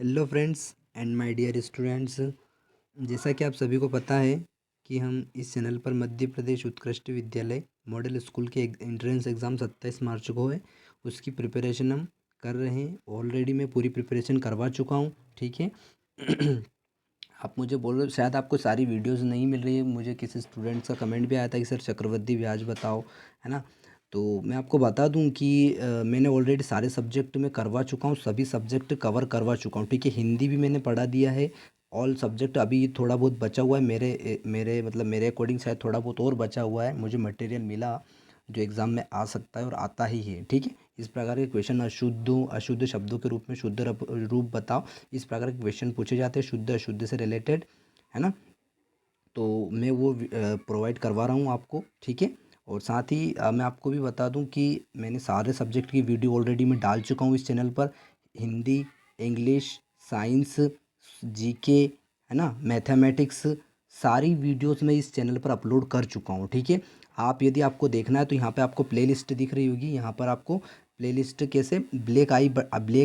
Hello friends and my dear students. जैसा कि आप सभी को पता है कि हम इस चैनल पर मध्य प्रदेश उत्कृष्ट विद्यालय मॉडल स्कूल के एंट्रेंस एग्ज़ाम 27 मार्च को है, उसकी प्रिपरेशन हम कर रहे हैं। ऑलरेडी मैं पूरी प्रिपरेशन करवा चुका हूँ, ठीक है। आप मुझे बोल रहे हो शायद आपको सारी वीडियोस नहीं मिल रही है। मुझे किसी स्टूडेंट्स का कमेंट भी आया था कि सर चक्रवृद्धि ब्याज बताओ, है ना। तो मैं आपको बता दूं कि मैंने ऑलरेडी सारे सब्जेक्ट में करवा चुका हूँ, सभी सब्जेक्ट कवर करवा चुका हूँ, ठीक है। हिंदी भी मैंने पढ़ा दिया है। ऑल सब्जेक्ट अभी थोड़ा बहुत बचा हुआ है मेरे अकॉर्डिंग, शायद थोड़ा बहुत और बचा हुआ है। मुझे मटेरियल मिला जो एग्ज़ाम में आ सकता है और आता ही है, ठीक है। इस प्रकार के क्वेश्चन अशुद्ध शब्दों के रूप में शुद्ध रूप बताओ, इस प्रकार के क्वेश्चन पूछे जाते हैं शुद्ध अशुद्ध से रिलेटेड, है ना। तो मैं वो प्रोवाइड करवा रहा हूँ आपको, ठीक है। और साथ ही मैं आपको भी बता दूँ कि मैंने सारे सब्जेक्ट की वीडियो ऑलरेडी मैं डाल चुका हूँ इस चैनल पर। हिंदी, इंग्लिश, साइंस, जीके, है ना, मैथमेटिक्स, सारी वीडियोस मैं इस चैनल पर अपलोड कर चुका हूँ, ठीक है। आप यदि आपको देखना है तो यहाँ पे आपको प्लेलिस्ट दिख रही होगी, यहाँ पर आपको प्लेलिस्ट कैसे ब्लैक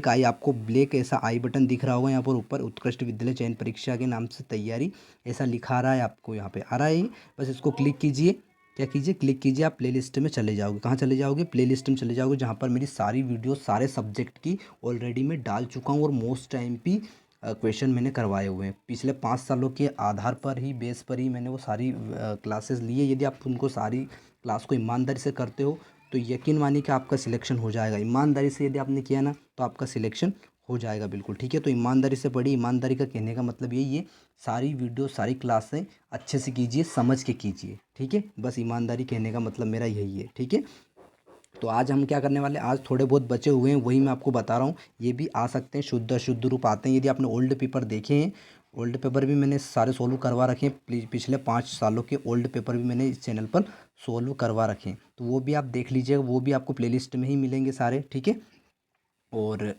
आई आपको ब्लैक ऐसा आई बटन दिख रहा होगा यहाँ पर ऊपर, उत्कृष्ट विद्यालय चयन परीक्षा के नाम से तैयारी ऐसा लिखा आ रहा है, आपको यहाँ पे आ रहा है ये। बस इसको क्लिक कीजिए, क्या कीजिए, क्लिक कीजिए, आप प्लेलिस्ट में चले जाओगे। कहाँ चले जाओगे? प्लेलिस्ट में चले जाओगे, जहाँ पर मेरी सारी वीडियो सारे सब्जेक्ट की ऑलरेडी मैं डाल चुका हूँ और मोस्ट टाइम पे क्वेश्चन मैंने करवाए हुए हैं। पिछले 5 सालों के आधार पर ही, बेस पर ही मैंने वो सारी क्लासेस लिए। यदि आप उनको सारी क्लास को ईमानदारी से करते हो तो यकीन मानिए कि आपका सिलेक्शन हो जाएगा। ईमानदारी से यदि आपने किया ना तो आपका सिलेक्शन हो जाएगा, बिल्कुल, ठीक है। तो ईमानदारी से पढ़िए। ईमानदारी का कहने का मतलब यही है, सारी वीडियो सारी क्लासें अच्छे से कीजिए, समझ के कीजिए, ठीक है। बस ईमानदारी कहने का मतलब मेरा यही है, ठीक है। तो आज हम क्या करने वाले हैं, आज थोड़े बहुत बचे हुए हैं वही मैं आपको बता रहा हूँ। ये भी आ सकते हैं, शुद्ध अशुद्ध रूप आते हैं। यदि आपने ओल्ड पेपर देखे हैं, ओल्ड पेपर भी मैंने सारे सोल्व करवा रखे हैं। पिछले 5 सालों के ओल्ड पेपर भी मैंने इस चैनल पर सोल्व करवा रखे हैं, तो वो भी आप देख लीजिएगा। वो भी आपको प्लेलिस्ट में ही मिलेंगे सारे, ठीक है। और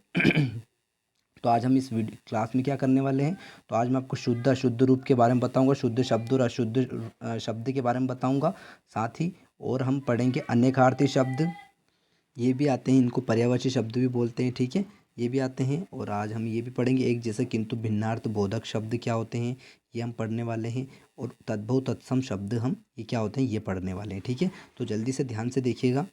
तो आज हम इस वीडियो क्लास में क्या करने वाले हैं, तो आज मैं आपको शुद्ध अशुद्ध रूप के बारे में बताऊंगा, शुद्ध शब्द और अशुद्ध शब्द के बारे में बताऊंगा। साथ ही और हम पढ़ेंगे अनेकार्थी शब्द, ये भी आते हैं, इनको पर्यायवाची शब्द भी बोलते हैं, ठीक है। ये भी आते हैं। और आज हम ये भी पढ़ेंगे एक जैसे किंतु भिन्नार्थ बोधक शब्द क्या होते हैं, ये हम पढ़ने वाले हैं। और तद्भव तत्सम शब्द हम ये क्या होते हैं, ये पढ़ने वाले हैं, ठीक है। तो जल्दी से ध्यान से देखिएगा,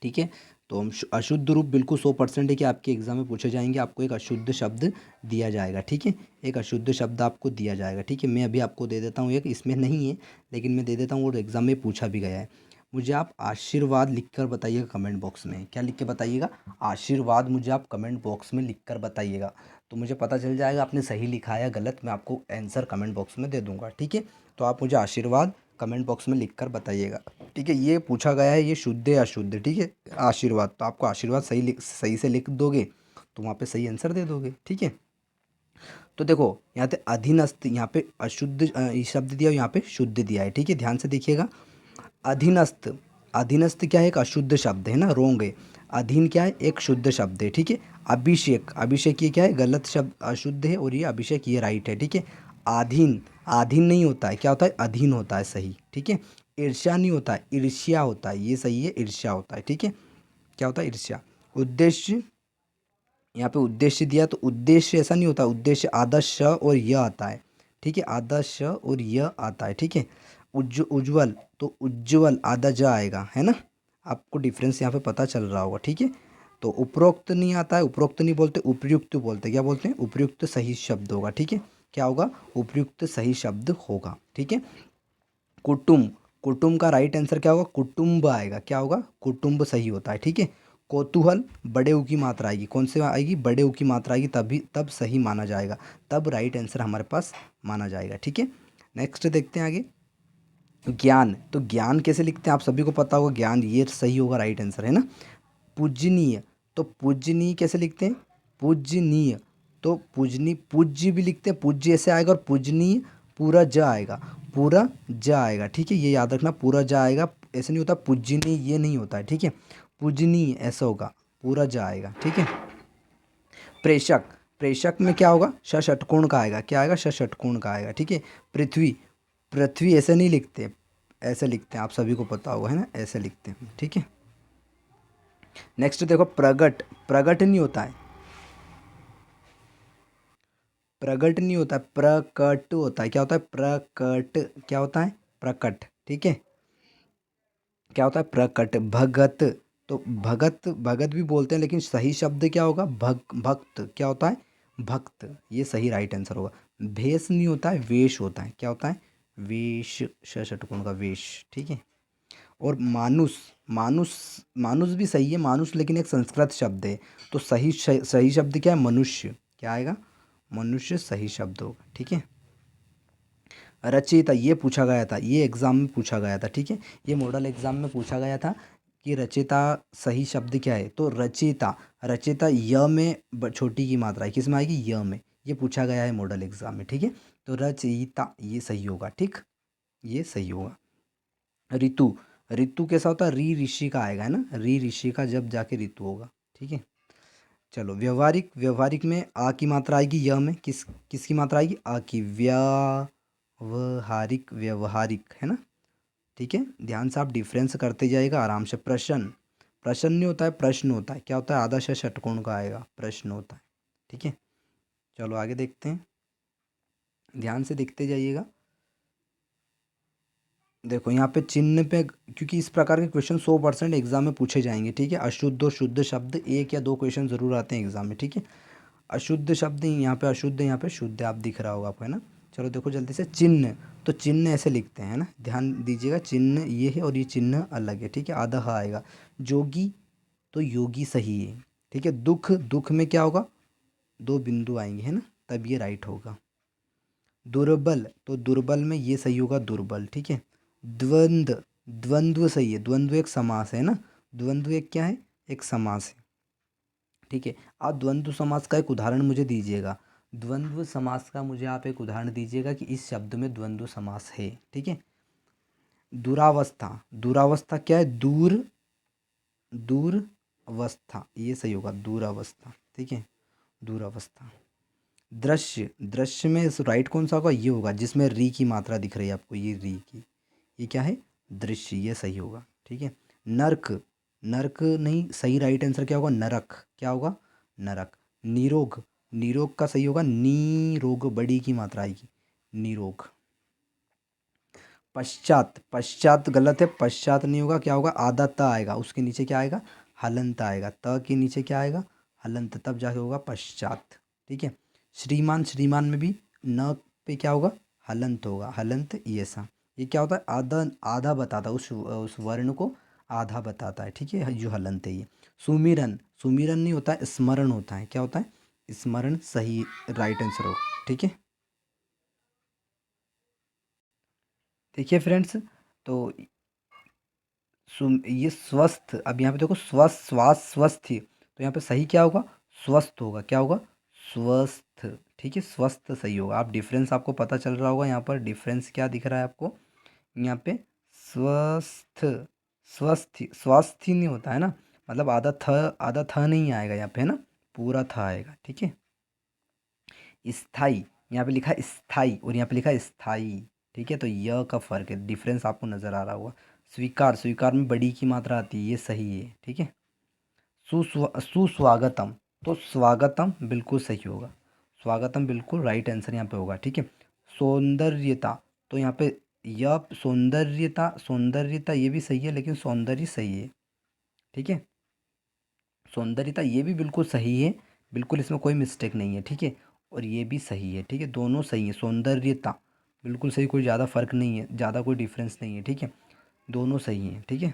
ठीक है। तो हम अशुद्ध रूप बिल्कुल 100% है कि आपके एग्जाम में पूछे जाएंगे। आपको एक अशुद्ध शब्द दिया जाएगा, ठीक है। एक अशुद्ध शब्द आपको दिया जाएगा, ठीक है। मैं अभी आपको दे देता हूँ, एक इसमें नहीं है लेकिन मैं दे देता हूँ और एग्जाम में पूछा भी गया है। मुझे आप आशीर्वाद लिखकर बताइएगा कमेंट बॉक्स में। क्या लिख के बताइएगा? आशीर्वाद। मुझे आप कमेंट बॉक्स में लिखकर बताइएगा, तो मुझे पता चल जाएगा आपने सही लिखा है या गलत। मैं आपको आंसर कमेंट बॉक्स में दे दूंगा, ठीक है। तो आप मुझे आशीर्वाद कमेंट बॉक्स में लिखकर बताइएगा, ठीक है। ये पूछा गया है, ये शुद्ध है अशुद्ध, ठीक है। आशीर्वाद, तो आपको आशीर्वाद सही से लिख दोगे तो वहाँ पे सही आंसर दे दोगे, ठीक है। तो देखो यहाँ पे अधीनस्थ, यहाँ पे अशुद्ध शब्द दिया और यहाँ पे शुद्ध दिया है, ठीक है। ध्यान से देखिएगा। अधीनस्थ, अधीनस्थ क्या है? एक अशुद्ध शब्द है ना, रोंग है। अधीन क्या है? एक शुद्ध शब्द है, ठीक है। अभिषेक, अभिषेक ये क्या है? गलत शब्द, अशुद्ध है। और ये अभिषेक ये राइट है, ठीक है। आधीन, आधीन नहीं होता है, क्या होता है? अधीन होता है, सही, ठीक है। ईर्ष्या नहीं होता है, ईर्ष्या होता है, ये सही है, ईर्ष्या होता है, ठीक है। क्या होता है? ईर्ष्या। उद्देश्य, यहाँ पे उद्देश्य दिया तो उद्देश्य ऐसा नहीं होता, उद्देश्य आधा श और य आता है, ठीक है। आधा श और य आता है, ठीक है। उज्ज्वल, तो उज्ज्वल आधा ज आएगा, है ना। आपको डिफरेंस यहाँ पे पता चल रहा होगा, ठीक है। तो उपरोक्त नहीं आता है, उपरोक्त नहीं बोलते, उपयुक्त बोलते। क्या बोलते हैं? उपयुक्त सही शब्द होगा, ठीक है। क्या होगा? उपयुक्त सही शब्द होगा, ठीक है। कुटुम्ब, कुटुम्ब का राइट आंसर क्या होगा? कुटुम्ब आएगा, क्या होगा? कुटुम्ब सही होता है, ठीक है। कौतूहल, बड़े ऊ की मात्रा आएगी, कौन से आएगी? बड़े ऊ की मात्रा आएगी, तभी तब सही माना जाएगा, तब राइट आंसर हमारे पास माना जाएगा, ठीक है। नेक्स्ट देखते हैं आगे। ज्ञान, तो ज्ञान कैसे लिखते हैं आप सभी को पता होगा, ज्ञान ये सही होगा, राइट आंसर है ना। पूजनीय, तो पूजनीय कैसे लिखते हैं? पूजनीय, तो पूजनी, पूज्य भी लिखते हैं, पूज्य ऐसे आएगा। और पूजनीय पूरा ज आएगा, पूरा ज आएगा, ठीक है। ये याद रखना, पूरा ज आएगा, ऐसे नहीं होता पूजनीय, ये नहीं होता है, ठीक है। पूजनीय ऐसा होगा, पूरा ज आएगा, ठीक है। प्रेषक, प्रेषक में क्या होगा? श षटकोण का आएगा, क्या आएगा? श षटकोण का आएगा, ठीक है। पृथ्वी, पृथ्वी ऐसे नहीं लिखते, ऐसे लिखते हैं, आप सभी को पता होगा, है ना, ऐसे लिखते हैं, ठीक है। नेक्स्ट देखो, प्रगट, प्रगट नहीं होता है, प्रगट नहीं होता है, प्रकट होता है। क्या होता है? प्रकट। क्या होता है? प्रकट। ठीक है। क्या होता है? प्रकट। भगत, तो भगत, भगत भी बोलते हैं लेकिन सही शब्द क्या होगा? भक्त। क्या होता है? भक्त। ये सही राइट आंसर होगा। भेष नहीं होता है, वेश होता है। क्या होता है? वेश। षटकोण का वेश। ठीक है। और मानुस, मानुस, मानुस भी सही है, मानुस लेकिन एक संस्कृत शब्द है। तो सही शब्द क्या है? मनुष्य। क्या आएगा? मनुष्य सही शब्द होगा। ठीक है। रचयिता, ये पूछा गया था, ये एग्जाम में पूछा गया था। ठीक है। ये मॉडल एग्जाम में पूछा गया था कि रचयिता सही शब्द क्या है। तो रचयिता, रचयिता य में छोटी की मात्रा है, किस में आएगी? य में। ये पूछा गया है मॉडल एग्जाम में। ठीक है। तो रचयिता ये सही होगा। ठीक, ये सही होगा। ऋतु, ऋतु कैसा होता है? री ऋषि का आएगा, है ना, री ऋषि का जब जाके ऋतु होगा। ठीक है। चलो, व्यवहारिक, व्यवहारिक में आ की मात्रा आएगी य में, किसकी मात्रा आएगी? आ की। व्यावहारिक, व्यवहारिक, है ना। ठीक है। ध्यान से आप डिफरेंस करते जाइएगा आराम से। प्रश्न, प्रश्न नहीं होता है, प्रश्न होता है। क्या होता है? आधा से षटकोण का आएगा, प्रश्न होता है। ठीक है। चलो आगे देखते हैं, ध्यान से देखते जाइएगा। देखो यहाँ पे चिन्ह पे, क्योंकि इस प्रकार के क्वेश्चन 100% एग्जाम में पूछे जाएंगे। ठीक है। अशुद्ध और शुद्ध शब्द, एक या दो क्वेश्चन जरूर आते हैं एग्जाम में। ठीक है। अशुद्ध शब्द यहाँ पे अशुद्ध, यहाँ पे शुद्ध, आप दिख रहा होगा आपको, है ना। चलो देखो जल्दी से। चिन्ह, तो चिन्ह ऐसे लिखते हैं ना, ध्यान दीजिएगा। चिन्ह ये है और ये चिन्ह अलग है। ठीक है। आधा ह आएगा। जोगी, तो योगी सही है। ठीक है। दुख, दुख में क्या होगा? दो बिंदु आएंगे, है ना, तब ये राइट होगा। दुर्बल, तो दुर्बल में ये सही होगा, दुर्बल। ठीक है। द्वंद्व, द्वंद्व सही है, द्वंद्व एक समास है ना, द्वंद्व एक क्या है? एक समास है। ठीक है। आप द्वंद्व समास का एक उदाहरण मुझे दीजिएगा, द्वंद्व समास का मुझे आप एक उदाहरण दीजिएगा कि इस शब्द में द्वंद्व समास है। ठीक है। दुरावस्था, दुरावस्था क्या है? दूर, दूर अवस्था, ये सही होगा, दूरावस्था। ठीक है। दूरावस्था। दृश्य, दृश्य में राइट कौन सा होगा? ये होगा जिसमें री की मात्रा दिख रही है आपको, ये री की, ये क्या है? दृश्य, ये सही होगा। ठीक है। नर्क, नर्क नहीं, सही राइट आंसर क्या होगा? नरक। क्या होगा? नरक। निरोग, निरोग का सही होगा नीरोग, बड़ी की मात्रा आएगी, निरोग। पश्चात, पश्चात गलत है, पश्चात नहीं होगा। क्या होगा? आधा त आएगा, उसके नीचे क्या आएगा? हलंत आएगा। त के नीचे क्या आएगा? हलंत, तब जाके होगा पश्चात। ठीक है। श्रीमान, श्रीमान में भी न पे क्या होगा? हलंत होगा, हलंत, ये सा। ये क्या होता है? आधा, आधा बताता है, उस वर्ण को आधा बताता है। ठीक है। जो हलंत है ये। सुमिरन, सुमिरन नहीं होता है, स्मरण होता है। क्या होता है? स्मरण, सही राइट आंसर होगा। ठीक है। देखिए फ्रेंड्स, तो ये स्वस्थ, अब यहाँ पे देखो स्वस्थ, श्वास स्वस्थ थी, तो यहाँ पे सही क्या होगा? स्वस्थ होगा। क्या होगा? स्वस्थ। ठीक है। स्वस्थ सही होगा। आप डिफरेंस, आपको पता चल रहा होगा यहाँ पर डिफरेंस क्या दिख रहा है आपको यहाँ पे? स्वस्थ, स्वस्थ, स्वास्थ्य नहीं होता है ना, मतलब आधा थ नहीं आएगा यहाँ पे, है ना, पूरा था आएगा। ठीक है। स्थाई, यहाँ पे लिखा है स्थाई और यहाँ पे लिखा है स्थाई। ठीक है। तो यह का फर्क है, डिफरेंस आपको नज़र आ रहा होगा। स्वीकार, स्वीकार में बड़ी की मात्रा आती है, ये सही है। ठीक है। सुस्वागतम, तो स्वागतम बिल्कुल सही होगा, स्वागतम बिल्कुल राइट आंसर यहाँ पे होगा। ठीक है। सौंदर्यता, तो यहाँ पे यह सौंदर्यता, सौंदर्यता ये भी सही है लेकिन सौंदर्य सही है। ठीक है। सौंदर्यता ये भी बिल्कुल सही है, बिल्कुल इसमें कोई मिस्टेक नहीं है। ठीक है। और ये भी सही है। ठीक है। दोनों सही है। सौंदर्यता बिल्कुल सही, कोई ज़्यादा फर्क नहीं है, ज़्यादा कोई डिफरेंस नहीं है। ठीक है। दोनों सही हैं। ठीक है।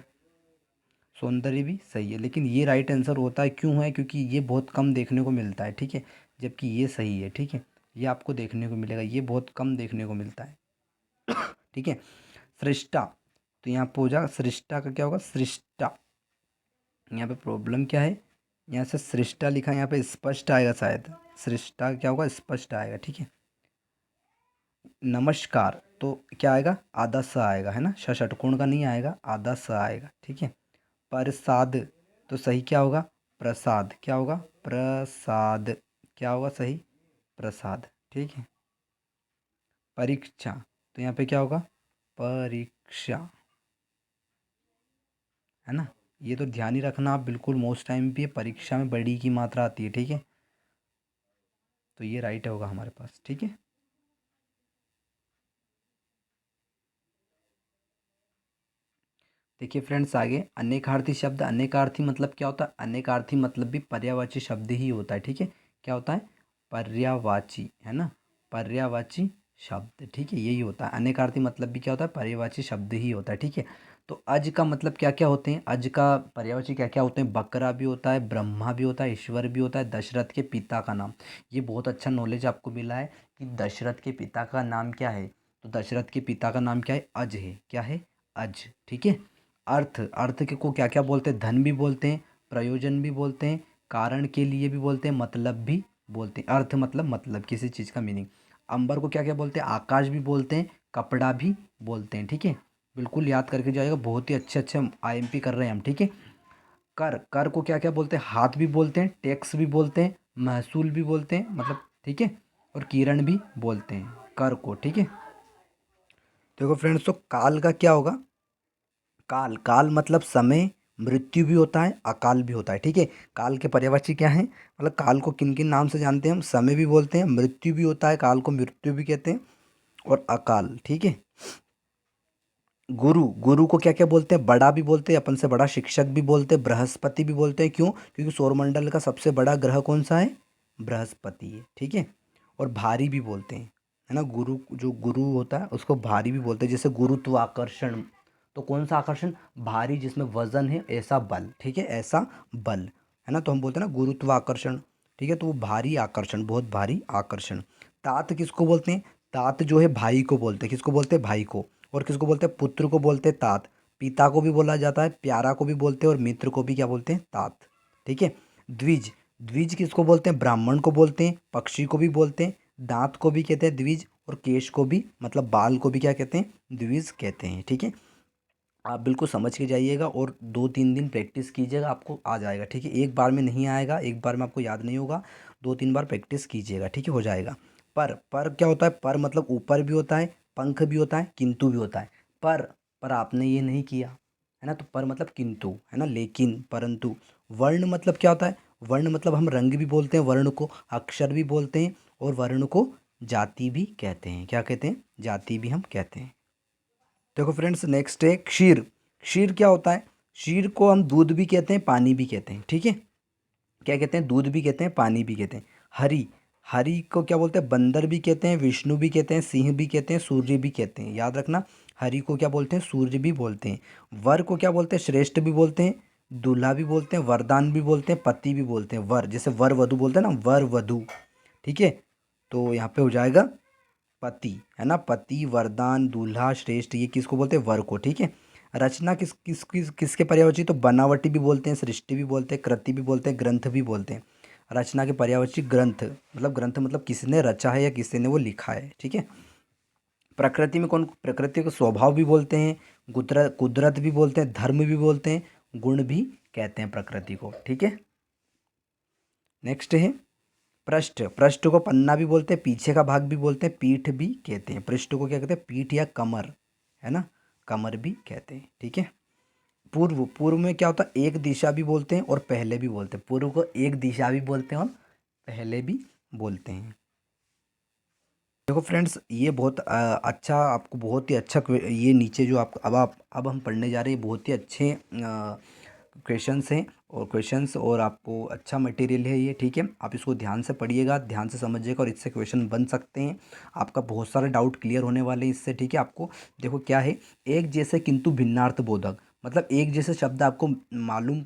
सौंदर्य भी सही है, लेकिन ये राइट आंसर होता है, क्यों है? क्योंकि ये बहुत कम देखने को मिलता है। ठीक है। जबकि ये सही है। ठीक है। ये आपको देखने को मिलेगा, ये बहुत कम देखने को मिलता है। ठीक है। सृष्टा, तो यहाँ पे हो जाएगा सृष्टा का क्या होगा? सृष्टा। यहाँ पे प्रॉब्लम क्या है? यहाँ से सृष्टा लिखा है, यहाँ पे स्पष्ट आएगा शायद, सृष्टा क्या होगा? स्पष्ट आएगा। ठीक है। नमस्कार, तो क्या आएगा? आधा स आएगा, है ना, षटकोण का नहीं आएगा, आधा स आएगा। ठीक है। प्रसाद, तो सही क्या होगा? प्रसाद। क्या होगा? प्रसाद। क्या होगा सही? प्रसाद। ठीक है। परीक्षा, तो यहाँ पे क्या होगा? परीक्षा, है ना। ये तो ध्यान ही रखना आप, बिल्कुल मोस्ट टाइम भी परीक्षा में बड़ी की मात्रा आती है। ठीक है। तो ये राइट होगा हमारे पास। ठीक है, देखिए फ्रेंड्स आगे अनेकार्थी शब्द। अनेकार्थी मतलब क्या होता है? अनेकार्थी मतलब भी पर्यायवाची शब्द ही होता है। ठीक है, क्या होता है? पर्यायवाची, है ना, पर्यायवाची शब्द। ठीक है, यही होता है। अनेकार्थी मतलब भी क्या होता है? पर्यायवाची शब्द ही होता है। ठीक है, तो अज का मतलब क्या क्या होते हैं? अज का पर्यायवाची क्या क्या होते हैं? बकरा भी होता है, ब्रह्मा भी होता है, ईश्वर भी होता है, दशरथ के पिता का नाम। ये बहुत अच्छा नॉलेज आपको मिला है कि दशरथ के पिता का नाम क्या है। तो दशरथ के पिता का नाम क्या है? अज है। क्या है? अज। ठीक है, अर्थ। अर्थ के को क्या क्या बोलते हैं? धन भी बोलते हैं, प्रयोजन भी बोलते हैं, कारण के लिए भी बोलते हैं, मतलब भी बोलते हैं। अर्थ मतलब किसी चीज़ का मीनिंग। अंबर को क्या क्या बोलते हैं? आकाश भी बोलते हैं, कपड़ा भी बोलते हैं। ठीक है, बिल्कुल याद करके जाएगा, बहुत ही अच्छे अच्छे हम आईएमपी कर रहे हैं हम। ठीक है, कर। कर को क्या क्या बोलते हैं? हाथ भी बोलते हैं, टैक्स भी बोलते हैं, महसूल भी बोलते हैं, मतलब ठीक है, और किरण भी बोलते हैं कर को। ठीक है, देखो फ्रेंड्स, तो काल का क्या होगा? काल। काल मतलब समय, मृत्यु भी होता है, अकाल भी होता है। ठीक है, काल के पर्यायवाची क्या है? मतलब काल को किन किन नाम से जानते हैं हम? समय भी बोलते हैं, मृत्यु भी होता है, काल को मृत्यु भी कहते हैं, और अकाल। ठीक है, गुरु। गुरु को क्या क्या बोलते हैं? बड़ा भी बोलते हैं, अपन से बड़ा शिक्षक भी बोलते हैं, बृहस्पति भी बोलते हैं। क्यों? क्योंकि सौरमंडल का सबसे बड़ा ग्रह कौन सा है? बृहस्पति है। ठीक है, और भारी भी बोलते हैं, है ना। गुरु, जो गुरु होता है उसको भारी भी बोलते हैं। जैसे गुरुत्वाकर्षण, तो कौन सा आकर्षण? भारी, जिसमें वजन है, ऐसा बल। ठीक है, ऐसा बल, है ना, तो हम बोलते हैं ना गुरुत्वाकर्षण। ठीक है, तो वो भारी आकर्षण, बहुत भारी आकर्षण। तात किसको बोलते हैं? तात जो है भाई को बोलते हैं। किसको बोलते हैं? भाई को। और किसको बोलते हैं? पुत्र को बोलते हैं तात। पिता को भी बोला जाता है, प्यारा को भी बोलते हैं, और मित्र को भी क्या बोलते हैं? तात। ठीक है, द्विज। द्विज किसको बोलते हैं? ब्राह्मण को बोलते हैं, पक्षी को भी बोलते हैं, दांत को भी कहते हैं द्विज, और केश को भी, मतलब बाल को भी क्या कहते हैं? द्विज कहते हैं। ठीक है, आप बिल्कुल समझ के जाइएगा और 2-3 दिन प्रैक्टिस कीजिएगा, आपको आ जाएगा। ठीक है, एक बार में नहीं आएगा, एक बार में आपको याद नहीं होगा, 2-3 बार प्रैक्टिस कीजिएगा। ठीक है, हो जाएगा। पर क्या होता है? पर मतलब ऊपर भी होता है, पंख भी होता है, किंतु भी होता है। पर पर आपने ये नहीं किया, है ना, तो पर मतलब किंतु, है ना, लेकिन, परंतु। वर्ण मतलब क्या होता है? वर्ण मतलब हम रंग भी बोलते हैं वर्ण को, अक्षर भी बोलते हैं, और वर्ण को जाति भी कहते हैं। क्या कहते हैं? जाति भी हम कहते हैं। देखो फ्रेंड्स, नेक्स्ट है क्षीर। क्षीर क्या होता है? क्षीर को हम दूध भी कहते हैं, पानी भी कहते हैं। ठीक है, क्या कहते हैं? दूध भी कहते हैं, पानी भी कहते हैं। हरि। हरि को क्या बोलते हैं? बंदर भी कहते हैं, विष्णु भी कहते हैं, सिंह भी कहते हैं, सूर्य भी कहते हैं। याद रखना, हरि को क्या बोलते हैं? सूर्य भी बोलते हैं। वर को क्या बोलते हैं? श्रेष्ठ भी बोलते हैं, दूल्हा भी बोलते हैं, वरदान भी बोलते हैं, पति भी बोलते हैं। वर, जैसे वर वधु बोलते हैं ना, वर वधु। ठीक है, तो यहाँ पे हो जाएगा पति, है ना, पति, वरदान, दूल्हा, श्रेष्ठ, ये किसको बोलते हैं? वर को। ठीक है, रचना किसके पर्यायवाची? तो बनावटी भी बोलते हैं, सृष्टि भी बोलते हैं, कृति भी बोलते हैं, ग्रंथ भी बोलते हैं। रचना के पर्यायवाची ग्रंथ, मतलब ग्रंथ मतलब किसने रचा है या किसी ने वो लिखा है। ठीक है, प्रकृति में कौन? प्रकृति को स्वभाव भी बोलते हैं, कुदरत कुदरत भी बोलते हैं, धर्म भी बोलते हैं, गुण भी कहते हैं प्रकृति को। ठीक है, नेक्स्ट है पृष्ठ। पृष्ठ को पन्ना भी बोलते हैं, पीछे का भाग भी बोलते हैं, पीठ भी कहते हैं। पृष्ठ को क्या कहते हैं? पीठ या कमर, है ना, कमर भी कहते हैं। ठीक है, पूर्व। पूर्व में क्या होता है? एक दिशा भी बोलते हैं और पहले भी बोलते हैं। पूर्व को एक दिशा भी बोलते हैं और पहले भी बोलते हैं। देखो फ्रेंड्स, ये बहुत अच्छा, आपको बहुत ही अच्छा ये नीचे जो आप अब हम पढ़ने जा रहे हैं, बहुत ही अच्छे क्वेश्चंस हैं, और क्वेश्चंस, और आपको अच्छा मटेरियल है ये। ठीक है, आप इसको ध्यान से पढ़िएगा, ध्यान से समझिएगा, और इससे क्वेश्चन बन सकते हैं। आपका बहुत सारे डाउट क्लियर होने वाले हैं इससे। ठीक है, आपको देखो क्या है, एक जैसे किंतु भिन्नार्थ बोधक, मतलब एक जैसे शब्द आपको मालूम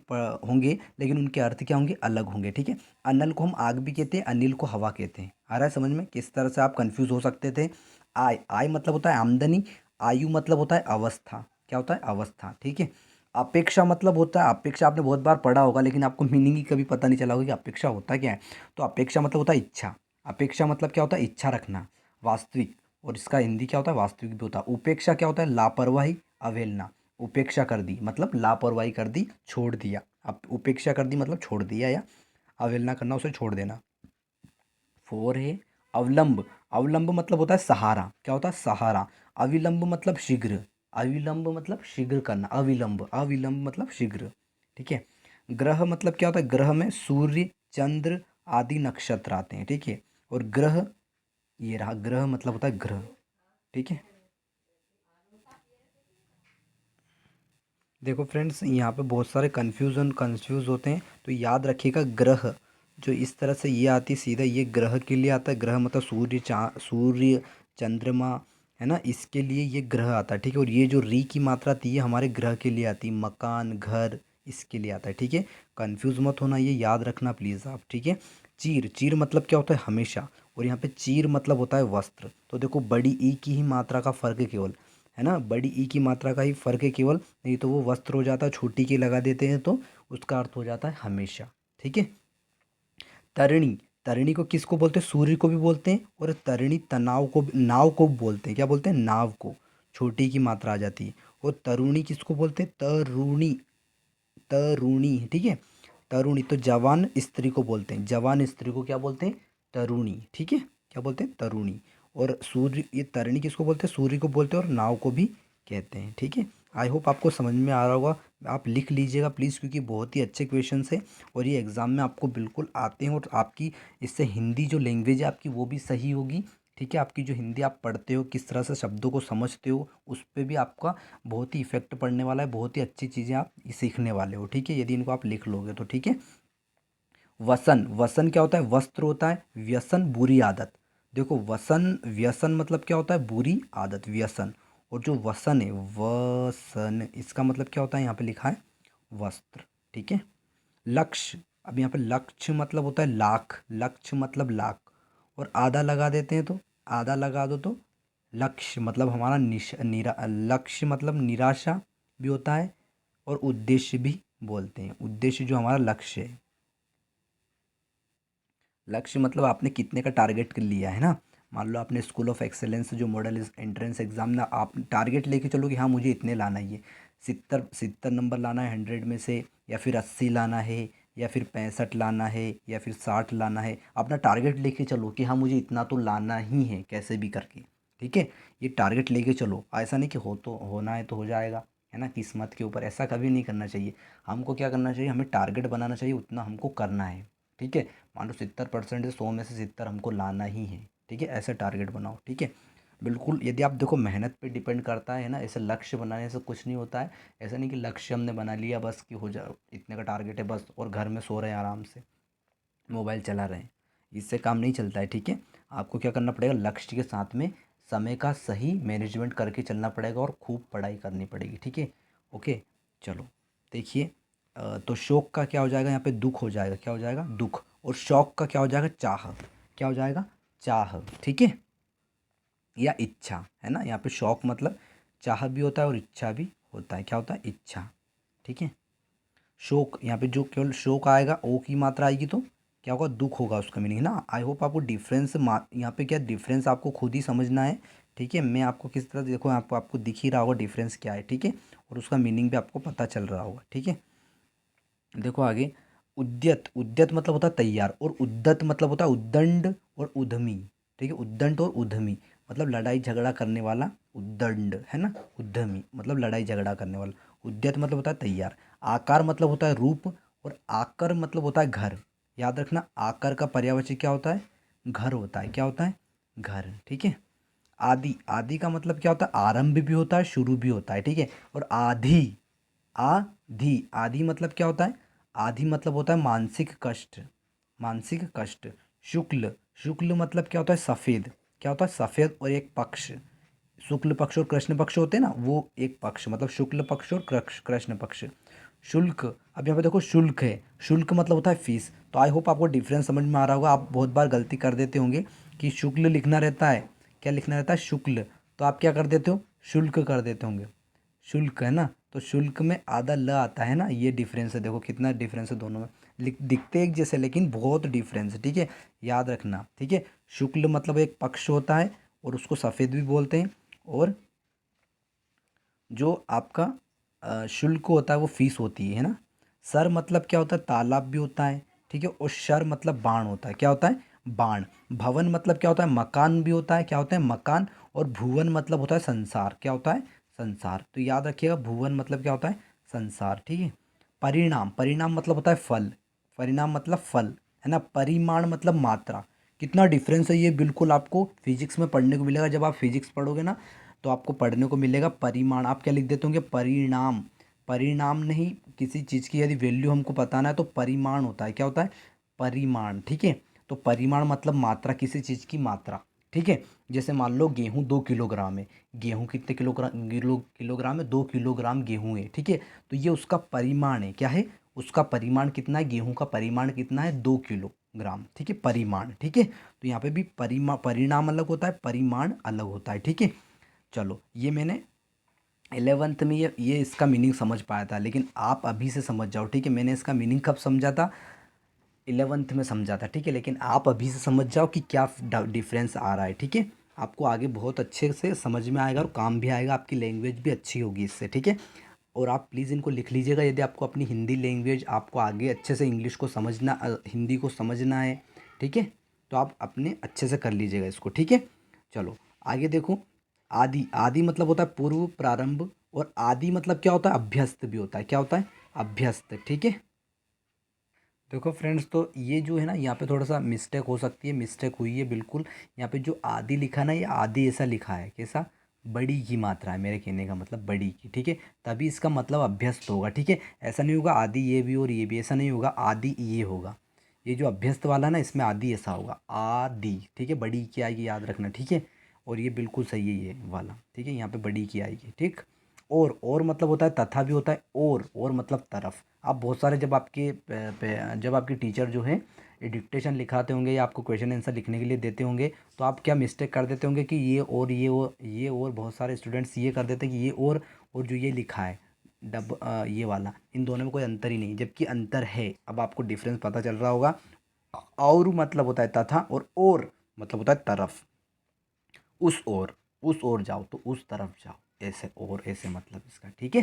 होंगे, लेकिन उनके अर्थ क्या होंगे? अलग होंगे। ठीक है, अनल को हम आग भी कहते हैं, अनिल को हवा कहते हैं। आ रहा है समझ में? किस तरह से आप कंफ्यूज हो सकते थे। आय। आय मतलब होता है आमदनी, आयु मतलब होता है अवस्था। क्या होता है? अवस्था। ठीक है, अपेक्षा मतलब होता है, अपेक्षा आपने बहुत बार पढ़ा होगा, लेकिन आपको मीनिंग ही कभी पता नहीं चला होगा कि अपेक्षा होता क्या है। तो अपेक्षा मतलब होता है इच्छा। अपेक्षा मतलब क्या होता है? इच्छा रखना। वास्तविक, और इसका हिंदी क्या होता है? वास्तविक भी होता है। उपेक्षा क्या होता है? लापरवाही, अवहेलना। उपेक्षा कर दी मतलब लापरवाही कर दी, छोड़ दिया। अब उपेक्षा कर दी मतलब छोड़ दिया, या अवहेलना करना, उसे छोड़ देना। फोर है अवलंब। अवलंब मतलब होता है सहारा। क्या होता है? सहारा। अविलंब मतलब शीघ्र। अविलंब मतलब शीघ्र करना, अविलंब। अविलंब मतलब शीघ्र। ठीक है, ग्रह मतलब क्या होता है? ग्रह में सूर्य, चंद्र आदि नक्षत्र आते हैं। ठीक है, और ग्रह, ये रहा ग्रह मतलब होता है ग्रह। ठीक है, देखो फ्रेंड्स यहाँ पे बहुत सारे कंफ्यूज होते हैं, तो याद रखिएगा ग्रह जो इस तरह से ये आती है सीधा, ये ग्रह के लिए आता है। ग्रह मतलब सूर्य चंद्रमा, है ना, इसके लिए ये ग्रह आता है। ठीक है, और ये जो री की मात्रा आती है हमारे ग्रह के लिए आती है, मकान घर इसके लिए आता है। ठीक है, कंफ्यूज मत होना, ये याद रखना प्लीज़ आप। ठीक है, चीर, चीर मतलब क्या होता है हमेशा, और यहाँ पे चीर मतलब होता है वस्त्र। तो देखो बड़ी ई की ही मात्रा का फर्क है केवल, है ना, बड़ी ई की मात्रा का ही फर्क है केवल, नहीं तो वो वस्त्र हो जाता है, छोटी की लगा देते हैं तो उसका अर्थ हो जाता है हमेशा। ठीक है, तरिणी, तरिणी को किसको बोलते हैं, सूर्य को भी बोलते हैं, और तरिणी तनाव को नाव को भी बोलते हैं। क्या बोलते हैं, नाव को, छोटी की मात्रा आ जाती है। और तरुणी किसको बोलते हैं, तरुणी, तरुणी। ठीक है, तरुणी तो जवान स्त्री को बोलते हैं, जवान स्त्री को क्या बोलते हैं, तरुणी। ठीक है, क्या बोलते हैं, तरुणी। और सूर्य, ये तरुणी किसको बोलते हैं, सूर्य को बोलते हैं, और नाव को भी कहते हैं। ठीक है, आई होप आपको समझ में आ रहा होगा। आप लिख लीजिएगा प्लीज़, क्योंकि बहुत ही अच्छे क्वेश्चन है और ये एग्ज़ाम में आपको बिल्कुल आते हैं, और आपकी इससे हिंदी जो लैंग्वेज है आपकी वो भी सही होगी। ठीक है, आपकी जो हिंदी आप पढ़ते हो, किस तरह से शब्दों को समझते हो, उस पर भी आपका बहुत ही इफेक्ट पड़ने वाला है, बहुत ही अच्छी चीज़ें आप सीखने वाले हो। ठीक है, यदि इनको आप लिख लोगे तो। ठीक है, वसन, वसन क्या होता है, वस्त्र होता है। व्यसन बुरी आदत, देखो वसन, व्यसन मतलब क्या होता है, बुरी आदत, व्यसन। और जो वसन है, वसन, इसका मतलब क्या होता है, यहाँ पे लिखा है वस्त्र। ठीक है, लक्ष्य, अब यहाँ पे लक्ष्य मतलब होता है लाख, लक्ष्य मतलब लाख, और आधा लगा देते हैं तो, आधा लगा दो तो लक्ष्य मतलब हमारा लक्ष्य मतलब निराशा भी होता है, और उद्देश्य भी बोलते हैं, उद्देश्य जो हमारा लक्ष्य है। लक्ष्य मतलब आपने कितने का टारगेट कर लिया है ना, मान लो आपने स्कूल ऑफ एक्सेलेंस जो मॉडल एंट्रेंस एग्जाम ना, आप टारगेट लेके चलो कि हाँ मुझे इतने लाना ही है, 70 नंबर लाना है 100 में से, या फिर 80 लाना है, या फिर 65 लाना है, या फिर 60 लाना है। अपना टारगेट लेके चलो कि हाँ मुझे इतना तो लाना ही है कैसे भी करके। ठीक है, ये टारगेट लेके चलो, ऐसा नहीं कि हो तो होना है तो हो जाएगा, है ना, किस्मत के ऊपर, ऐसा कभी नहीं करना चाहिए। हमको क्या करना चाहिए, हमें टारगेट बनाना चाहिए, उतना हमको करना है। ठीक है, मान लो 70% से 100 में से 70 हमको लाना ही है। ठीक है, ऐसा टारगेट बनाओ। ठीक है, बिल्कुल, यदि आप देखो मेहनत पे डिपेंड करता है ना, ऐसे लक्ष्य बनाने से कुछ नहीं होता है। ऐसा नहीं कि लक्ष्य हमने बना लिया बस कि हो जा, इतने का टारगेट है बस, और घर में सो रहे हैं आराम से, मोबाइल चला रहे हैं, इससे काम नहीं चलता है। ठीक है, आपको क्या करना पड़ेगा, लक्ष्य के साथ में समय का सही मैनेजमेंट करके चलना पड़ेगा, और खूब पढ़ाई करनी पड़ेगी। ठीक है, ओके, चलो देखिए, तो शोक का क्या हो जाएगा, यहाँ पे दुख हो जाएगा, क्या हो जाएगा, दुख। और शौक का क्या हो जाएगा, चाह, क्या हो जाएगा, चाह। ठीक है, या इच्छा, है ना, यहाँ पे शौक मतलब चाह भी होता है और इच्छा भी होता है, क्या होता है, इच्छा। ठीक है, शोक, यहाँ पे जो केवल शोक आएगा, ओ की मात्रा आएगी तो क्या होगा, दुख होगा उसका मीनिंग, है ना। आई होप आपको डिफरेंस यहाँ पे क्या डिफरेंस आपको खुद ही समझना है। ठीक है, मैं आपको किस तरह देखो, आपको दिख ही रहा होगा डिफरेंस क्या है। ठीक है, और उसका मीनिंग भी आपको पता चल रहा होगा। ठीक है, देखो आगे, उद्यत, उद्यत मतलब होता है तैयार, और उद्दत मतलब होता है उद्दंड और उद्यमी। ठीक है, उद्दंड और उद्यमी मतलब लड़ाई झगड़ा करने वाला, उद्दंड, है ना, उद्यमी मतलब लड़ाई झगड़ा करने वाला। उद्यत मतलब होता है तैयार। आकार मतलब होता है रूप, और आकर मतलब होता है घर। याद रखना, आकर का पर्यायवाची क्या होता है, घर होता है, क्या होता है, घर। ठीक है, आदि, आदि का मतलब क्या होता है, आरंभ भी होता है, शुरू भी होता है। ठीक है, और आधि, आधि, आधि मतलब क्या होता है, आधि मतलब होता है मानसिक कष्ट, मानसिक कष्ट। शुक्ल, शुक्ल मतलब क्या होता है, सफ़ेद, क्या होता है, सफ़ेद, और एक पक्ष, शुक्ल पक्ष और कृष्ण पक्ष होते हैं ना, वो एक पक्ष मतलब शुक्ल पक्ष और कृष्ण पक्ष। शुल्क, अब यहाँ पे देखो शुल्क है, शुल्क मतलब होता है फीस। तो आई होप आपको डिफरेंस समझ में आ रहा होगा। आप बहुत बार गलती कर देते होंगे कि शुक्ल लिखना रहता है, क्या लिखना रहता है, शुक्ल, तो आप क्या कर देते हो, शुल्क कर देते होंगे, शुल्क, है ना। तो शुल्क में आधा ल आता है ना, ये डिफरेंस है, देखो कितना डिफरेंस है दोनों में। दिखते एक जैसे लेकिन बहुत डिफरेंस है। ठीक है, याद रखना। ठीक है, शुक्ल मतलब एक पक्ष होता है, और उसको सफ़ेद भी बोलते हैं। और जो आपका शुल्क होता है वो फीस होती है ना। सर मतलब क्या होता है, तालाब भी होता है। ठीक है, और शर मतलब बाण होता है, क्या होता है, बाण। भवन मतलब क्या होता है, मकान भी होता है, क्या होता है, मकान। और भुवन मतलब होता है संसार, क्या होता है, संसार। तो याद रखिएगा, भुवन मतलब क्या होता है, संसार। ठीक है, परिणाम, परिणाम मतलब होता है फल, परिणाम मतलब फल, है ना। परिमाण मतलब मात्रा, कितना डिफरेंस है ये, बिल्कुल आपको फिजिक्स में पढ़ने को मिलेगा। जब आप फिजिक्स पढ़ोगे ना तो आपको पढ़ने को मिलेगा परिमाण। आप क्या लिख देते होंगे, परिणाम। परिणाम नहीं, किसी चीज़ की यदि वैल्यू हमको बताना है तो परिमाण होता है। क्या होता है, परिमाण। ठीक है, तो परिमाण मतलब मात्रा, किसी चीज़ की मात्रा। ठीक है, जैसे मान लो गेहूँ 2 किलोग्राम है। गेहूँ कितने किलोग्राम है, 2 किलोग्राम गेहूँ है। ठीक है, तो ये उसका परिमाण है। क्या है, उसका परिमाण कितना है, गेहूँ का परिमाण कितना है, 2 किलोग्राम। ठीक है, परिमाण। ठीक है, तो यहाँ पे भी परिणाम अलग होता है, परिमाण अलग होता है। ठीक है, चलो ये मैंने 11th में ये इसका मीनिंग समझ पाया था, लेकिन आप अभी से समझ जाओ। ठीक है, मैंने इसका मीनिंग कब समझा था, 11th में समझा था। ठीक है, लेकिन आप अभी से समझ जाओ कि क्या डिफरेंस आ रहा है। ठीक है, आपको आगे बहुत अच्छे से समझ में आएगा और काम भी आएगा, आपकी लैंग्वेज भी अच्छी होगी इससे। ठीक है, और आप प्लीज़ इनको लिख लीजिएगा। यदि आपको अपनी हिंदी लैंग्वेज, आपको आगे अच्छे से इंग्लिश को समझना, हिंदी को समझना है, ठीक है, तो आप अपने अच्छे से कर लीजिएगा इसको। ठीक है, चलो आगे देखो। आदि, आदि मतलब होता है पूर्व, प्रारंभ। और आदि मतलब क्या होता है, अभ्यस्त भी होता है। क्या होता है, अभ्यस्त। ठीक है, देखो फ्रेंड्स, तो ये जो है ना, यहाँ पे थोड़ा सा मिस्टेक हो सकती है, मिस्टेक हुई है बिल्कुल। यहाँ पे जो आदि लिखा ना, ये आदि ऐसा लिखा है, कैसा, बड़ी की मात्रा है, मेरे कहने का मतलब बड़ी की। ठीक है, तभी इसका मतलब अभ्यस्त होगा। ठीक है, ऐसा नहीं होगा आदि ये भी और ये भी, ऐसा नहीं होगा, आदि ये होगा। ये जो अभ्यस्त वाला ना, इसमें आदि ऐसा होगा, आदि। ठीक है, बड़ी की आएगी, याद रखना। ठीक है, और ये बिल्कुल सही है ये वाला। ठीक है, यहाँ पे बड़ी की आएगी। ठीक, और मतलब होता है तथा भी होता है, और मतलब तरफ। आप बहुत सारे जब जब आपकी टीचर जो है ये डिक्टेशन लिखाते होंगे या आपको क्वेश्चन आंसर लिखने के लिए देते होंगे, तो आप क्या मिस्टेक कर देते होंगे कि ये और बहुत सारे स्टूडेंट्स ये कर देते हैं कि ये और जो ये लिखा है ये वाला, इन दोनों में कोई अंतर ही नहीं, जबकि अंतर है। अब आपको डिफरेंस पता चल रहा होगा। और मतलब होता है तथा, और मतलब होता है तरफ। उस ओर जाओ तो उस तरफ जाओ, ऐसे, और ऐसे मतलब इसका। ठीक है,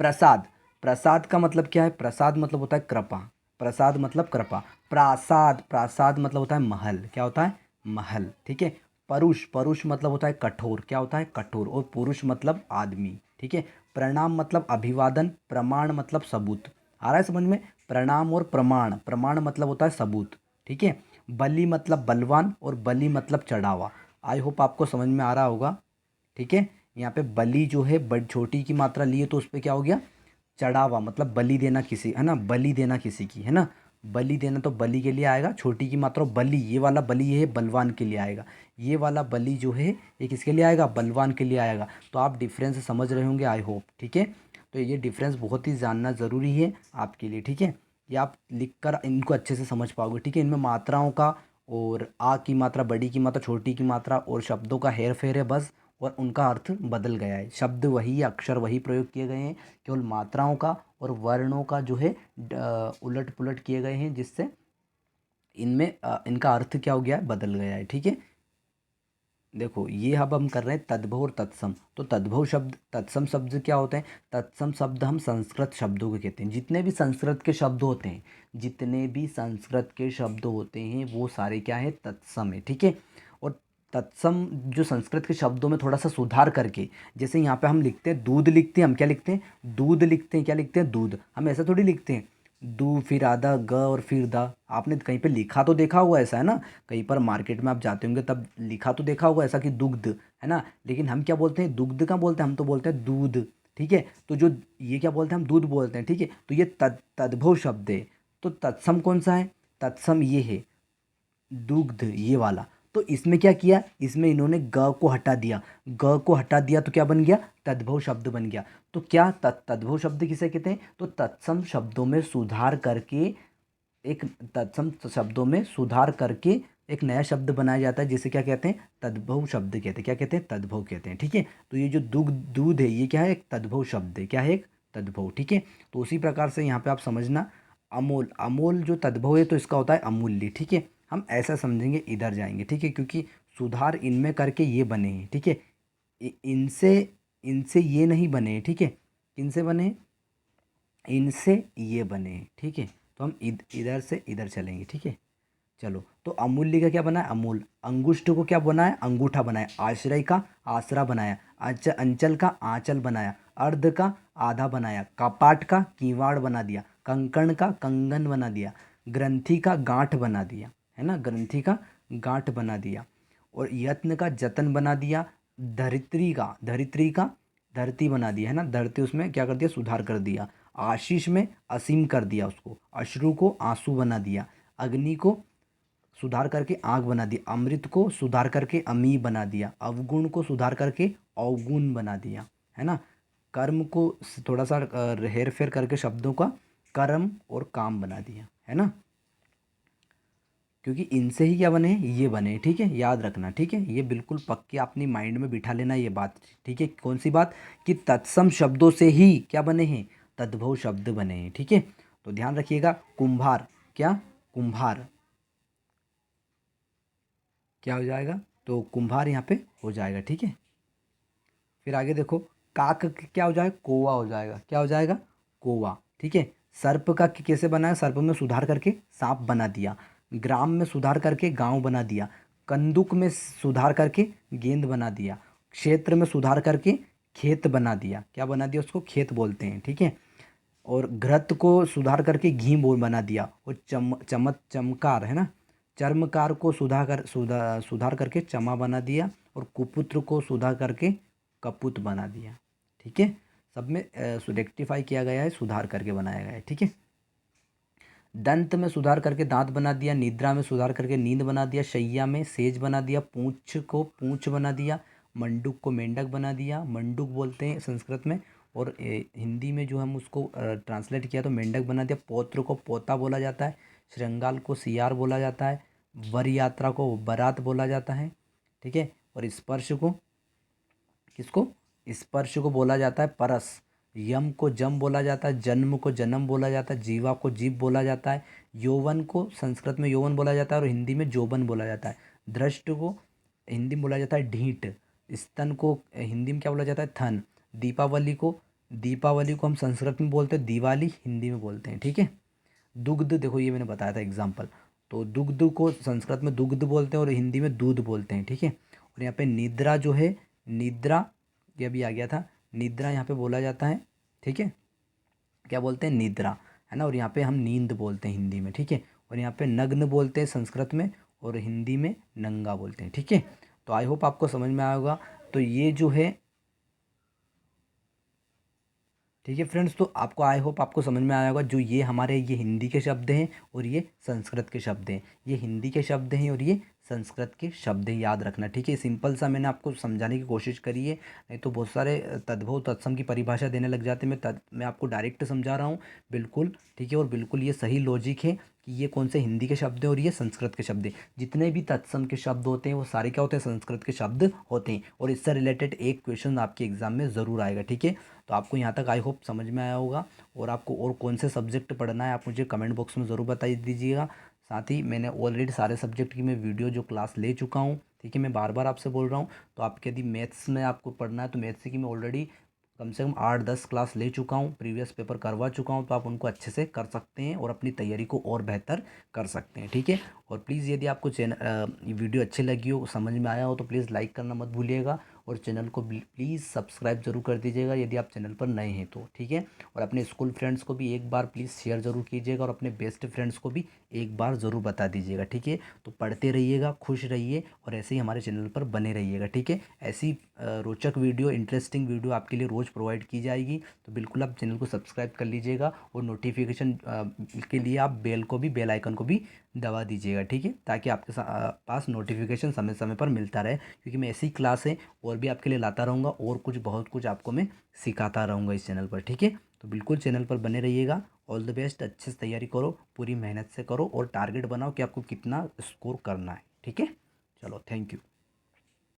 प्रसाद, प्रसाद का मतलब क्या है, प्रसाद मतलब होता है कृपा। प्रसाद मतलब कृपा। प्रासाद, प्रासाद मतलब होता है महल। क्या होता है, महल। ठीक है, परुष, परुष मतलब होता है कठोर। क्या होता है, कठोर। और पुरुष मतलब आदमी। ठीक है, प्रणाम मतलब अभिवादन, प्रमाण मतलब सबूत। आ रहा है समझ में, प्रणाम और प्रमाण, प्रमाण मतलब होता है सबूत। ठीक है, बलि मतलब बलवान, और बलि मतलब चढ़ावा। आई होप आपको समझ में आ रहा होगा। ठीक है, यहाँ पे बलि जो है बड़ी छोटी की मात्रा ली है, तो उस पर क्या हो गया, चढ़ावा, मतलब बलि देना किसी, है ना, बलि देना किसी की, है ना, बलि देना, तो बलि के लिए आएगा छोटी की मात्रा। बलि, ये वाला बलि ये है बलवान के लिए आएगा। ये वाला बलि जो है ये किसके लिए आएगा, बलवान के लिए आएगा। तो आप डिफरेंस समझ रहे होंगे, आई होप। ठीक है, तो ये डिफरेंस बहुत ही जानना ज़रूरी है आपके लिए। ठीक है, ये आप लिख कर इनको अच्छे से समझ पाओगे। ठीक है, इनमें मात्राओं का, और आ की मात्रा, बड़ी की मात्रा, छोटी की मात्रा और शब्दों का हेर फेर है बस, और उनका अर्थ बदल गया है। शब्द वही, अक्षर वही प्रयोग किए गए हैं, केवल मात्राओं का और वर्णों का जो है उलट पुलट किए गए हैं, जिससे इनमें इनका अर्थ क्या हो गया है, बदल गया है। ठीक है, देखो ये अब हम कर रहे हैं तद्भव और तत्सम। तो तद्भव शब्द, तत्सम शब्द क्या होते हैं, तत्सम शब्द हम संस्कृत शब्दों को कहते हैं। जितने भी संस्कृत के शब्द होते हैं, जितने भी संस्कृत के शब्द होते हैं वो सारे क्या है, तत्सम है। ठीक है, और तत्सम जो संस्कृत के शब्दों में थोड़ा सा सुधार करके, जैसे यहाँ पे हम लिखते हैं दूध, लिखते हैं हम क्या लिखते हैं, दूध लिखते हैं। क्या लिखते हैं, दूध। हम ऐसा थोड़ी लिखते हैं, दू फिर आधा ग और फिर दा। आपने कहीं पे लिखा तो देखा हुआ, ऐसा है ना, कहीं पर मार्केट में आप जाते होंगे तब लिखा तो देखा होगा ऐसा कि दुग्ध, है ना, लेकिन हम क्या बोलते हैं, दुग्ध का बोलते हैं, हम तो बोलते हैं दूध। ठीक है, तो जो ये क्या बोलते हैं, हम दूध बोलते हैं। ठीक है, तो ये तद्भव शब्द है। तो तत्सम कौन सा है, तत्सम ये है दुग्ध, ये वाला। तो इसमें क्या किया, इसमें इन्होंने ग को हटा दिया, ग को हटा दिया तो क्या बन गया, तद्भव शब्द बन गया। तो क्या तद्भव शब्द किसे कहते हैं, तो तत्सम शब्दों में सुधार करके, एक तत्सम शब्दों में सुधार करके एक नया शब्द बनाया जाता है, जिसे क्या कहते हैं, तद्भव शब्द कहते हैं। क्या कहते हैं, तद्भव कहते हैं। ठीक है, तो ये जो दूध है, ये क्या है, एक तद्भव शब्द है। क्या है, एक तद्भव। ठीक है, तो उसी प्रकार से यहाँ पे आप समझना, अमोल, अमोल जो तद्भव है तो इसका होता है अमूल्य। ठीक है, हम ऐसा समझेंगे, इधर जाएंगे। ठीक है, क्योंकि सुधार इनमें करके ये बने हैं। ठीक है, इनसे इनसे ये नहीं बने हैं। ठीक है, इनसे बने हैं, इनसे ये बने हैं। ठीक है, तो हम इधर से इधर चलेंगे। ठीक है, चलो, तो अमूल्य का क्या बना है, अमूल। अंगुष्ठ को क्या बनाया, अंगूठा बनाया। आश्रय का आसरा बनाया। अंचल का आंचल बनाया। अर्ध का आधा बनाया। कपाट का किवाड़ बना दिया। कंकण का कंगन बना दिया। ग्रंथि का गांठ बना दिया, है ना, ग्रंथि का गांठ बना दिया। और यत्न का जतन बना दिया। धरित्री का धरती बना दिया, है ना, धरती उसमें क्या कर दिया, सुधार कर दिया। आशीष में असीम कर दिया उसको। अश्रु को आंसू बना दिया। अग्नि को सुधार करके आग बना दिया। अमृत को सुधार करके अमी बना दिया। अवगुण को सुधार करके अवगुण बना दिया, है ना। कर्म को थोड़ा सा हेर फेर करके शब्दों का कर्म और काम बना दिया, है ना, क्योंकि इनसे ही क्या बने हैं, ये बने हैं, ठीक है, याद रखना, ठीक है, ये बिल्कुल पक्के अपनी माइंड में बिठा लेना ये बात, ठीक है। कौन सी बात, कि तत्सम शब्दों से ही क्या बने हैं, तद्भव शब्द बने हैं, ठीक है। तो ध्यान रखिएगा। कुंभार, क्या, कुंभार क्या हो जाएगा, तो कुंभार यहाँ पे हो जाएगा, ठीक है। फिर आगे देखो, काक क्या हो जाएगा, कौवा हो जाएगा, क्या हो जाएगा, कौवा, ठीक है। सर्प का कैसे बना है, सर्प में सुधार करके सांप बना दिया। ग्राम में सुधार करके गांव बना दिया। कंदुक में सुधार करके गेंद बना दिया। क्षेत्र में सुधार करके खेत बना दिया, क्या बना दिया, उसको खेत बोलते हैं, ठीक है। और घृत को सुधार करके घी बोल बना दिया। और चमकार, है ना, चर्मकार को सुधार करके चमा बना दिया। और कुपुत्र को सुधार करके कपूत बना दिया, ठीक है। सब में रेक्टिफाई किया गया है, सुधार करके बनाया गया है, ठीक है। दंत में सुधार करके दांत बना दिया। निद्रा में सुधार करके नींद बना दिया। शैया में सेज बना दिया। पूंछ को पूंछ बना दिया। मंडूक को मेंढक बना दिया, मंडूक बोलते हैं संस्कृत में। और हिंदी में जो हम उसको ट्रांसलेट किया तो मेंढक बना दिया। पौत्र को पोता बोला जाता है। श्रृंगाल को सियार बोला जाता है। वर यात्रा को बारात बोला जाता है, ठीक है। और स्पर्श को किसको, स्पर्श को बोला जाता है परस। यम को जम बोला जाता है। जन्म को जन्म बोला जाता है। जीवा को जीव बोला जाता है। यौवन को संस्कृत में यौवन बोला जाता है और हिंदी में जोबन बोला जाता है। दृष्ट को हिंदी में बोला जाता है ढींट। स्तन को हिंदी में क्या बोला जाता है, थन। दीपावली को हम संस्कृत में बोलते हैं दिवाली, हिंदी में बोलते हैं, ठीक है। दुग्ध, देखो ये मैंने बताया था एग्जाम्पल। तो दुग्ध को संस्कृत में दुग्ध बोलते हैं और हिंदी में दूध बोलते हैं, ठीक है। और यहाँ पे निद्रा जो है, निद्रा, ये अभी आ गया था, निद्रा यहाँ पे बोला जाता है, ठीक है, क्या बोलते हैं, निद्रा, है ना। और यहाँ पे हम नींद बोलते हैं हिंदी में, ठीक है। और यहाँ पे नग्न बोलते हैं संस्कृत में और हिंदी में नंगा बोलते हैं, ठीक है। तो आई होप आपको समझ में आया होगा। तो ये जो है, ठीक है फ्रेंड्स, तो आपको आई होप आपको समझ में आया होगा। जो ये हमारे ये हिंदी के शब्द हैं और ये संस्कृत के शब्द हैं, ये हिंदी के शब्द हैं और ये संस्कृत के शब्द हैं, याद रखना, ठीक है। सिंपल सा मैंने आपको समझाने की कोशिश करी है, नहीं तो बहुत सारे तद्भव तत्सम की परिभाषा देने लग जाते हैं। मैं आपको डायरेक्ट समझा रहा हूँ, बिल्कुल, ठीक है। और बिल्कुल ये सही लॉजिक है कि ये कौन से हिंदी के शब्द हैं और ये संस्कृत के शब्द हैं। जितने भी तत्सम के शब्द होते हैं वो सारे क्या होते हैं, संस्कृत के शब्द होते हैं। और इससे रिलेटेड एक क्वेश्चन आपके एग्जाम में ज़रूर आएगा, ठीक है। तो आपको यहाँ तक आई होप समझ में आया होगा। और आपको और कौन से सब्जेक्ट पढ़ना है आप मुझे कमेंट बॉक्स में ज़रूर बता दीजिएगा। साथ ही मैंने ऑलरेडी सारे सब्जेक्ट की मैं वीडियो जो क्लास ले चुका हूँ, ठीक है, मैं बार बार आपसे बोल रहा हूँ। तो आपके यदि मैथ्स में आपको पढ़ना है तो मैथ्स की मैं ऑलरेडी कम से कम 8-10 क्लास ले चुका हूँ, प्रीवियस पेपर करवा चुका हूँ, तो आप उनको अच्छे से कर सकते हैं और अपनी तैयारी को और बेहतर कर सकते हैं, ठीक है। और प्लीज़ यदि आपको वीडियो अच्छी लगी हो, समझ में आया हो, तो प्लीज़ लाइक करना मत भूलिएगा। और चैनल को प्लीज़ सब्सक्राइब जरूर कर दीजिएगा यदि आप चैनल पर नए हैं तो, ठीक है। और अपने स्कूल फ्रेंड्स को भी एक बार प्लीज़ शेयर ज़रूर कीजिएगा और अपने बेस्ट फ्रेंड्स को भी एक बार ज़रूर बता दीजिएगा, ठीक है। तो पढ़ते रहिएगा, खुश रहिए और ऐसे ही हमारे चैनल पर बने रहिएगा, ठीक है। ऐसी रोचक वीडियो, इंटरेस्टिंग वीडियो आपके लिए रोज़ प्रोवाइड की जाएगी। तो बिल्कुल आप चैनल को सब्सक्राइब कर लीजिएगा और नोटिफिकेशन के लिए आप बेल आइकन को भी दबा दीजिएगा, ठीक है, ताकि आपके पास नोटिफिकेशन समय समय पर मिलता रहे। क्योंकि मैं ऐसी क्लासें और भी आपके लिए लाता रहूँगा और कुछ बहुत कुछ आपको मैं सिखाता रहूँगा इस चैनल पर, ठीक है। तो बिल्कुल चैनल पर बने रहिएगा। ऑल द बेस्ट, अच्छे से तैयारी करो, पूरी मेहनत से करो और टारगेट बनाओ कि आपको कितना स्कोर करना है, ठीक है। चलो, थैंक यू।